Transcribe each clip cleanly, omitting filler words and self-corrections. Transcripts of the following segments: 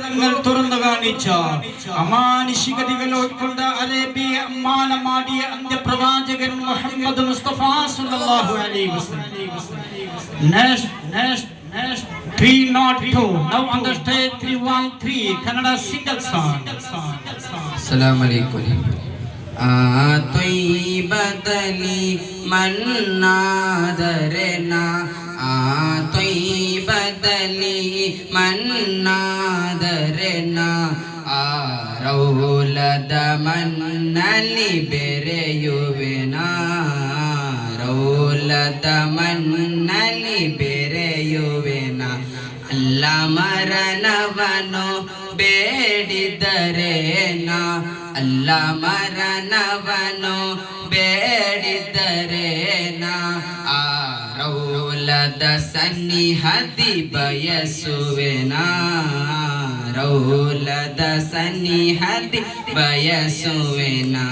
ಗೋಪುರങ്ങൾ തുറന്നു കാണിച്ച അമാനുഷികതകൾ ഉൾക്കൊണ്ട അറേബ്യ അമ്മാന മാടിയ അന്ത്യപ്രവാചകൻ മുഹമ്മദ് മുസ്തഫ സല്ലല്ലാഹു അലൈഹി വസല്ലം. Next 302. Now on the stage 313 Kannada single song. Assalamu alaikum. طيبتني من نادرنا طيبتني من نادرنا رولد من ಬೆರೆಯುವೆನಾ ರೌಲದ ಮನ್ನಲ್ಲಿ ಬೆರೆಯುವೆನಾ ಅಲ್ಲ ಮರಣವನು ಬೇಡಿದರೇನಾ ಅಲ್ಲ ಮರಣವನು ಬೇಡಿದರೇನಾ ಆ ರೌಲದ ಸನ್ನಿಹತಿ ಬಯಸುವೆನಾ ರೌಲದ ಸನ್ನಿಹತಿ ಬಯಸುವೆನಾ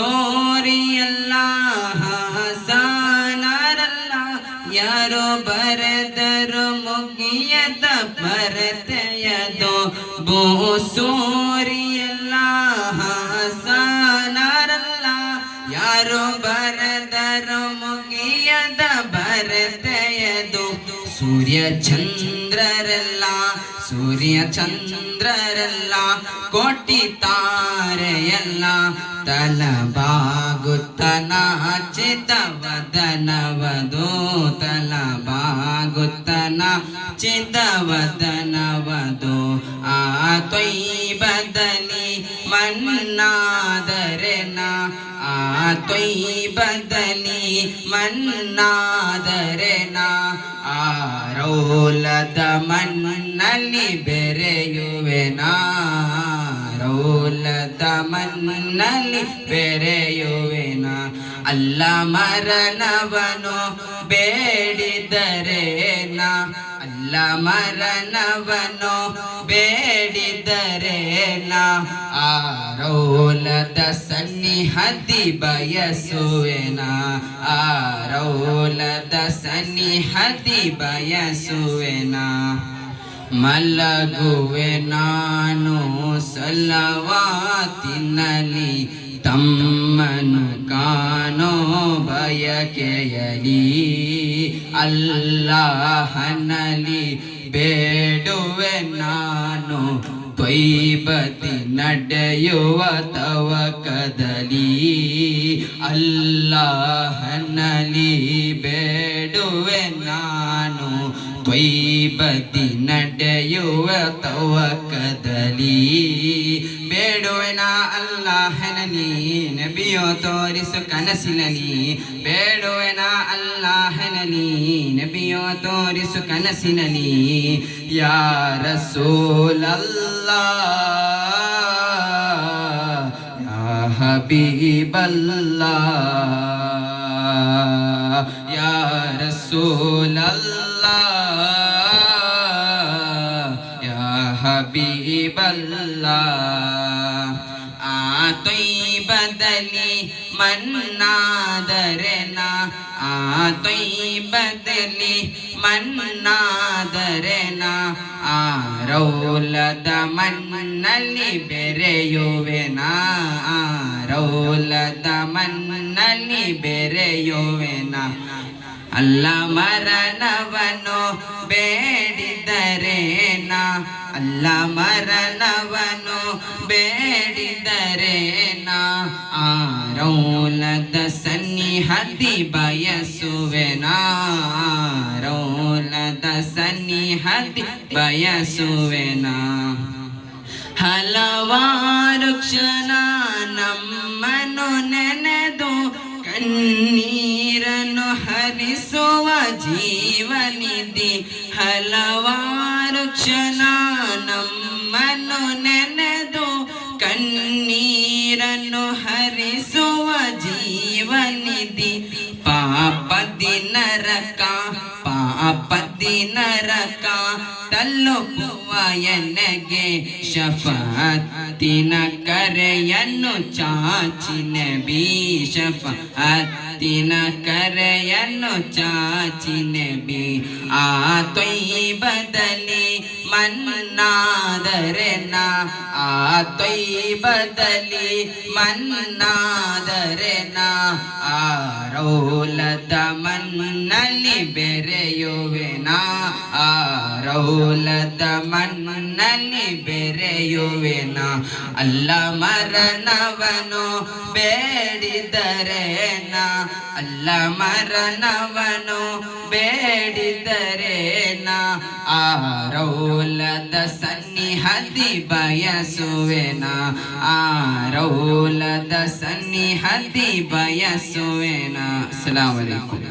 ಬೋಸೋರಿಯಲ್ಲ ಹಸಾನರಲ್ಲ ಯಾರೋ ಬರೆದರು ಮುಗಿಯದ ಬರತೆಯದು ಬೋಸೋರಿಯಲ್ಲ ಹಸಾನರಲ್ಲ ಯಾರೋ ಬರೆದರು ಮುಗಿಯದ ಬರತೆಯದು ಸೂರ್ಯ ಚಂದ್ರರಲ್ಲ ಸೂರ್ಯ ಚಂದ್ರರಲ್ಲ ಕೋಟಿ ತಾರೆಯಲ್ಲ ತಲಬಾಗುತ್ತ ನಾಚಿತವದನವದು ತಲಬಾಗುತ್ತ ನಾಚಿತವದನವದು ಆ ತ್ವಯ್ಬದಲ್ಲಿ ಮನ್ನಾದರೆನ ಆ ತ್ವಯ್ಬದಲ್ಲಿ ಮನ್ನಾದರೆನ ಆ ರೌಲದ ಮನ್ನಲ್ಲಿ ಬೆರೆಯುವೆನಾ ರೌಲದ ಮನ್ನಲ್ಲಿ ಬೆರೆಯುವೆನಾ ಅಲ್ಲ ಮರಣವನು ಬೇಡಿದರೇನಾ ಅಲ್ಲ ಮರಣವನು ಬೇಡಿದರೇನಾ ಆ ರೌಲದ ಸನ್ನಿಹತಿ ಬಯಸುವೆನಾ ಆ ರೌಲದ ಸನ್ನಿಹತಿ ಬಯಸುವೆನಾ ಮಲಗುವೆ ನಾನು ಸಲವಾತಿನಲ್ಲಿ ತಮ್ಮನು ಕಾಣೋ ಬಯಕೆಯಲಿ ಅಲ್ಲಾಹನಲ್ಲಿ ಬೇಡುವೆ ನಾನು ತ್ವಯ್ಬತಿ ನಡೆಯುವ ತವಕದಲ್ಲಿ ಅಲ್ಲಾಹನಲ್ಲಿ ಬೇಡುವೆ ನಾನು ತ್ವಯ್ಬತಿ ನಡೆಯುವ ತವಕದಲ್ಲಿ ಬೇಡುವೆನ ಅಲ್ಲಾಹನಲ್ಲಿ ನಬಿಯೋ ತೋರಿಸು ಕನಸಿನಲ್ಲಿ ಬೇಡುವೆನ ಅಲ್ಲಾಹನಲ್ಲಿ ನಬಿಯೋ ತೋರಿಸು ಕನಸಿನಲ್ಲಿ ಯಾ ರಸೂಲಲ್ಲಾಹ್ ಯಾ ಹಬೀಬಲ್ಲಾಹ್ ಯಾ ರಸೂಲಲ್ಲಾಹ್ ಯಾ ಹಬೀಬಲ್ಲಾಹ್ ಆ ತ್ವಯ್ಬದಲ್ಲಿ ಮನ್ನಾದರೆನಾ ಆ ತ್ವಯ್ಬದಲ್ಲಿ ಮನ್ನಾದರೆನಾ ಆ ರೌಲದ ಮನ್ನಲ್ಲಿ ಬೆರೆಯುವೆನಾ ಆ ರೌಲದ ಮನ್ನಲ್ಲಿ ಬೆರೆಯುವೆನಾ ಅಲ್ಲ ಮರಣವನು ಬೇಡಿದರೇನಾ ಅಲ್ಲ ಮರಣವನು ಬೇಡಿದರೇನಾ ಆ ರೌಲದ ಸನ್ನಿಹತಿ ಬಯಸುವೆನಾ ರೌಲದ ಸನ್ನಿಹತಿ ಬಯಸುವೆನಾ ಹಲವಾರು ಕ್ಷಣ ನಮ್ಮನ್ನು ನೆನೆದು ಕಣ್ಣೀರನ್ನು ಹರಿಸುವ ಜೀವನಿಧಿ ಹಲವಾರು ಕ್ಷಣ ನಮ್ಮನ್ನು ನೆನೆದು ಕಣ್ಣೀರನ್ನು ಹರಿಸುವ ಜೀವನಿಧಿ ಪಾಪದಿ ನರಕ ಪಾಪದಿ ನರಕ ತಲುಪುವ ಎನಗೆ ಶಫಾಅತ್ತಿನ ಕರೆಯನ್ನು ಚಾಚಿ ನಬಿ ಶಫಾಅತ್ತಿನ ಮುತ್ತಿನ ಕರೆಯನ್ನು ಚಾಚಿ ನಬಿ ಆ ತ್ವಯ್ಯಿಬದಲ್ಲಿ ಮನ್ನಾದರೆ ನಾ ಆ ತ್ವಯ್ಯಿಬದಲ್ಲಿ ಮನ್ನಾದರೆ ನಾ ಆ ರೌಲದ ಮಣ್ಣಲ್ಲಿ ಬೆರೆಯುವೆನಾ ಆ ರೌಲದ ಮಣ್ಣಲ್ಲಿ ಬೆರೆಯುವೆನಾ ಅಲ್ಲ ಮರಣವನು ಬೇಡಿದರೆ ನಾ ಅಲ್ಲ ಮರಣವನು ಬೇಡಿದರೆ ನಾ ಆ ರೌಲದ ಸನ್ನಿಹದಿ ಬಯಸುವೆನಾ ಆ ರೌಲದ ಸನ್ನಿಹದಿ ಬಯಸುವೆನಾ. ಅಸ್ಸಲಾಮು ಅಲೈಕುಂ.